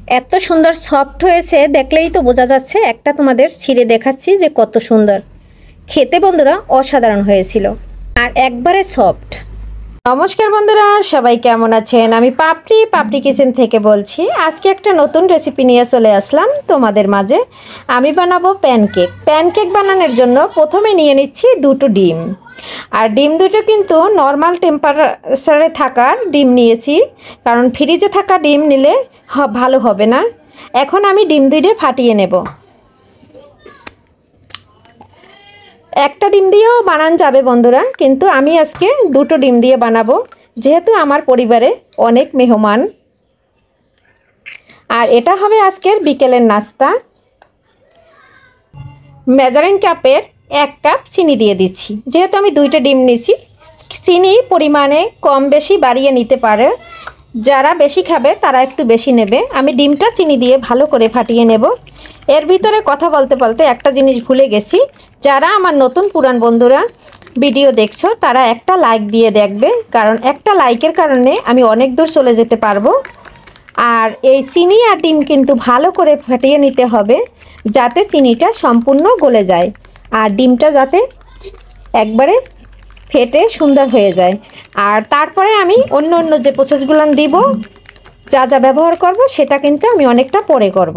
এত সুন্দর সফট হয়েছে, দেখলেই তো বোঝা যাচ্ছে। একটা তোমাদের ছিঁড়ে দেখাচ্ছি যে কত সুন্দর খেতে বন্ধুরা, অসাধারণ হয়েছিল আর একবারে সফট। নমস্কার বন্ধুরা, সবাই কেমন আছেন? আমি পাপড়ি কিচেন থেকে বলছি। আজকে একটা নতুন রেসিপি নিয়ে চলে আসলাম তোমাদের মাঝে। আমি বানাবো প্যানকেক। প্যানকেক বানানোর জন্য প্রথমে নিয়ে নিচ্ছি দুটো ডিম। আর ডিম দুটো কিন্তু নর্মাল টেম্পারেচারে থাকার ডিম নিয়েছি, কারণ ফ্রিজে থাকা ডিম নিলে ভালো হবে না। এখন আমি ডিম দুটো ফাটিয়ে নেব। একটা ডিম দিয়েও বানানো যাবে বন্ধুরা, কিন্তু আমি আজকে দুটো ডিম দিয়ে বানাবো, যেহেতু আমার পরিবারে অনেক মেহমান। আর এটা হবে আজকের বিকেলের নাস্তা। মেজারিং কাপের 1 কাপ চিনি দিয়ে দিচ্ছি, যেহেতু আমি দুইটা ডিম নিয়েছি। চিনি পরিমাণে কম বেশি বাড়িয়ে নিতে পারে, যারা বেশি খাবে তারা একটু বেশি নেবে। আমি ডিমটা চিনি দিয়ে ভালো করে ফাটিয়ে নেব। এর ভিতরে কথা বলতে বলতে একটা জিনিস ভুলে গেছি। যারা আমার নতুন পুরান বন্ধুরা ভিডিও দেখছো, তারা একটা লাইক দিয়ে দেখবে, কারণ একটা লাইকের কারণে আমি অনেক দূর চলে যেতে পারবো। আর এই চিনি আর ডিম কিন্তু ভালো করে ফাটিয়ে নিতে হবে, যাতে চিনিটা সম্পূর্ণ গলে যায় আর ডিমটা যাতে একবারে ফেটে সুন্দর হয়ে যায়। আর তারপরে আমি অন্য যে প্রসেসগুলো দিব, যা যা ব্যবহার করব, সেটা কিন্তু আমি অনেকটা পরে করব।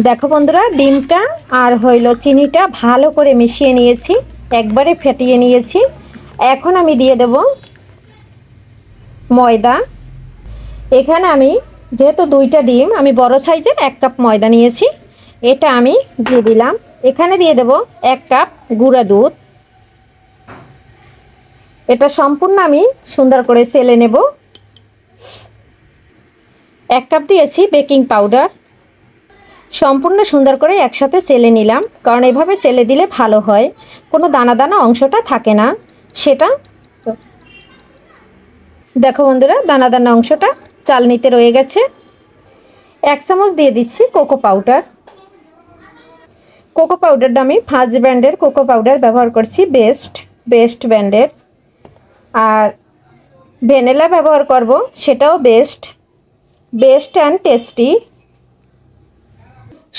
দেখো বন্ধুরা, ডিমটা আর চিনিটা ভালো করে মিশিয়ে নিয়েছি, একবারে ফেটিয়ে নিয়েছি। এখন আমি দিয়ে দেব ময়দা। এখানে আমি যেহেতু দুইটা ডিম, আমি বড় সাইজের 1 কাপ ময়দা নিয়েছি, এটা আমি দিয়ে দিলাম। এখানে দিয়ে দেব 1 কাপ গুঁড়া দুধ। এটা সম্পূর্ণ আমি সুন্দর করে চেলে নেব। 1 কাপ দিয়েছি বেকিং পাউডার। সম্পূর্ণ সুন্দর করে একসাথে চেলে নিলাম, কারণ এভাবে চেলে দিলে ভালো হয়, কোনো দানা দানা অংশটা থাকে না। সেটা দেখো বন্ধুরা, দানা দানা অংশটা চালনিতে রয়ে গেছে। 1 চামচ দিয়ে দিচ্ছি কোকো পাউডার। কোকো পাউডারটা আমি ফার্স্ট ব্র্যান্ডের কোকো পাউডার ব্যবহার করছি, বেস্ট ব্র্যান্ডের। আর ভ্যানিলা ব্যবহার করব, সেটাও বেস্ট অ্যান্ড টেস্টি।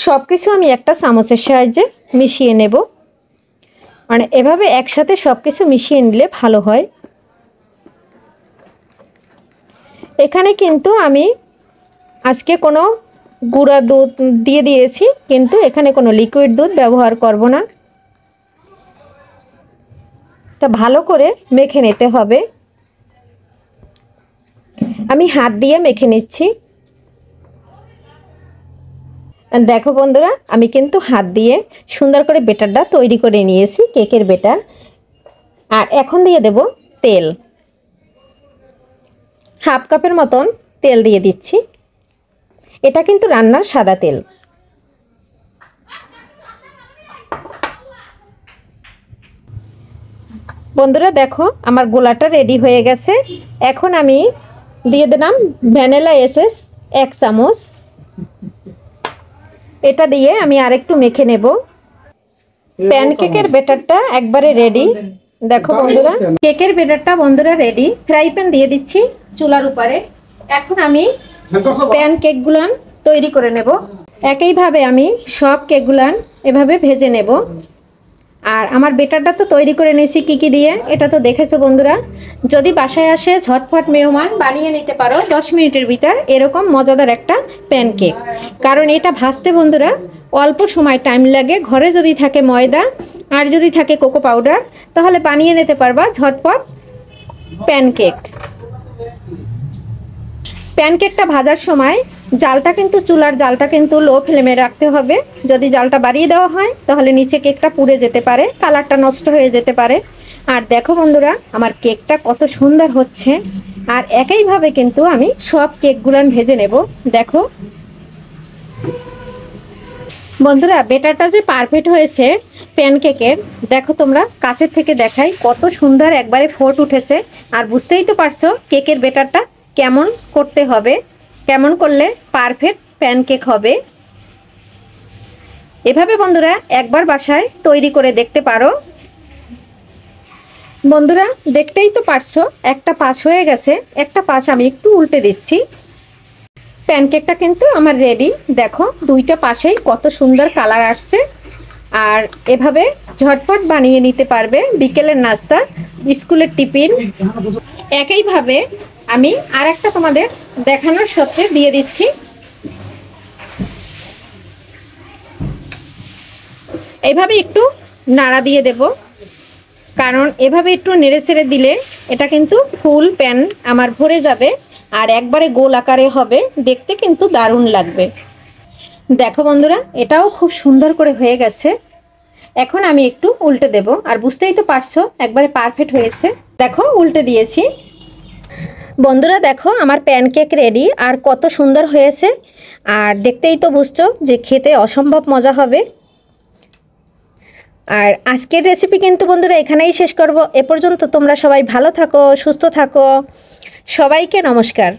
সব কিছু আমি একটা চামচের সাহায্যে মিশিয়ে নেব, মানে এভাবে একসাথে সব কিছু মিশিয়ে নিলে ভালো হয়। এখানে কিন্তু আমি আজকে কোনো গুঁড়া দুধ দিয়ে দিয়েছি, কিন্তু এখানে কোনো লিকুইড দুধ ব্যবহার করব না। এটা ভালো করে মেখে নিতে হবে। আমি হাত দিয়ে মেখে নিচ্ছি। দেখো বন্ধুরা, আমি কিন্তু হাত দিয়ে সুন্দর করে বেটারটা তৈরি করে নিয়েছি, কেকের বেটার। আর এখন দিয়ে দেব তেল। 1/2 কাপের মতন তেল দিয়ে দিচ্ছি। এটা কিন্তু রান্নার সাদা তেল। বন্ধুরা দেখো, আমার গোলাটা রেডি হয়ে গেছে। এখন আমি দিয়ে দিলাম ভ্যানিলা এসেন্স 1 চামচ। এটা দিয়ে আমি আরেকটু মেখে নেব। প্যানকেকের ব্যাটারটা একবারে রেডি। দেখো বন্ধুরা, কেকের ব্যাটারটা বন্ধুরা রেডি। ফ্রাই প্যান দিয়ে দিচ্ছি চুলার উপরে। এখন আমি প্যানকেকগুলো তৈরি করে নেব। একইভাবে আমি সব কেকগুলো এভাবে ভেজে নেব। আর আমার বেটারটা তো তৈরি করে নিয়েছি কি দিয়ে, এটা তো দেখেছো বন্ধুরা। যদি বাসায় আসে ঝটফট মেহমান, বানিয়ে নিতে পারো 10 মিনিটের ভিতর এরকম মজাদার একটা প্যানকেক। কারণ এটা ভাজতে বন্ধুরা অল্প সময় টাইম লাগে। ঘরে যদি থাকে ময়দা আর যদি থাকে কোকো পাউডার, তাহলে বানিয়ে নিতে পারবা ঝটপট প্যানকেক। প্যানকেকটা ভাজার সময় চুলার জালটা কিন্তু লো ফ্লেমে রাখতে হবে। যদি জালটা বাড়িয়ে দেওয়া হয়, তাহলে নিচে কেকটা পুড়ে যেতে পারে, কালারটা নষ্ট হয়ে যেতে পারে। আর দেখো বন্ধুরা, আমার কেকটা কত সুন্দর হচ্ছে। আর একইভাবে কিন্তু আমি সব কেকগুলো ভেজে নেব। দেখো বন্ধুরা, বেটারটা যে পারফেক্ট হয়েছে প্যানকেকের, দেখো তোমরা কাছের থেকে দেখাই, কত সুন্দর একবারে ফোট উঠেছে। আর বুঝতেই তো পারছো কেকের বেটারটা কেমন করতে হবে, কেমন করলে পারফেক্ট প্যানকেক হবে। এভাবে বন্ধুরা একবার বাসায় তৈরি করে দেখতে পারো। বন্ধুরা দেখতেই তো পারছো, একটা পাশ হয়ে গেছে, একটা পাশ আমি একটু উল্টে দিচ্ছি। প্যানকেকটা কিন্তু আমার রেডি। দেখো দুইটা পাশেই কত সুন্দর কালার আসছে। আর এভাবে ঝটপট বানিয়ে নিতে পারবে বিকেলের নাস্তা, স্কুলের টিফিন। একইভাবে আমি আরেকটা তোমাদের দেখানোর সাথে দিয়ে দিচ্ছি। এইভাবে একটু নাড়া দিয়ে দেব, কারণ এভাবে একটু নেড়ে ছেড়ে দিলে এটা কিন্তু ফুল প্যান আমার ভরে যাবে আর একবারে গোল আকারে হবে, দেখতে কিন্তু দারুণ লাগবে। দেখো বন্ধুরা, এটাও খুব সুন্দর করে হয়ে গেছে। এখন আমি একটু উল্টে দেব, আর বুঝতেই তো পারছো একবারে পারফেক্ট হয়েছে। দেখো উল্টে দিয়েছি। বন্ধুরা দেখো আমার প্যানকেক রেডি, আর কত সুন্দর হয়েছে। আর দেখতেই তো বুঝছো যে খেতে অসম্ভব মজা হবে। আর আজকের রেসিপি কিন্তু বন্ধুরা এখানেই শেষ করব। এ পর্যন্ত তোমরা সবাই ভালো থাকো, সুস্থ থাকো। সবাইকে নমস্কার।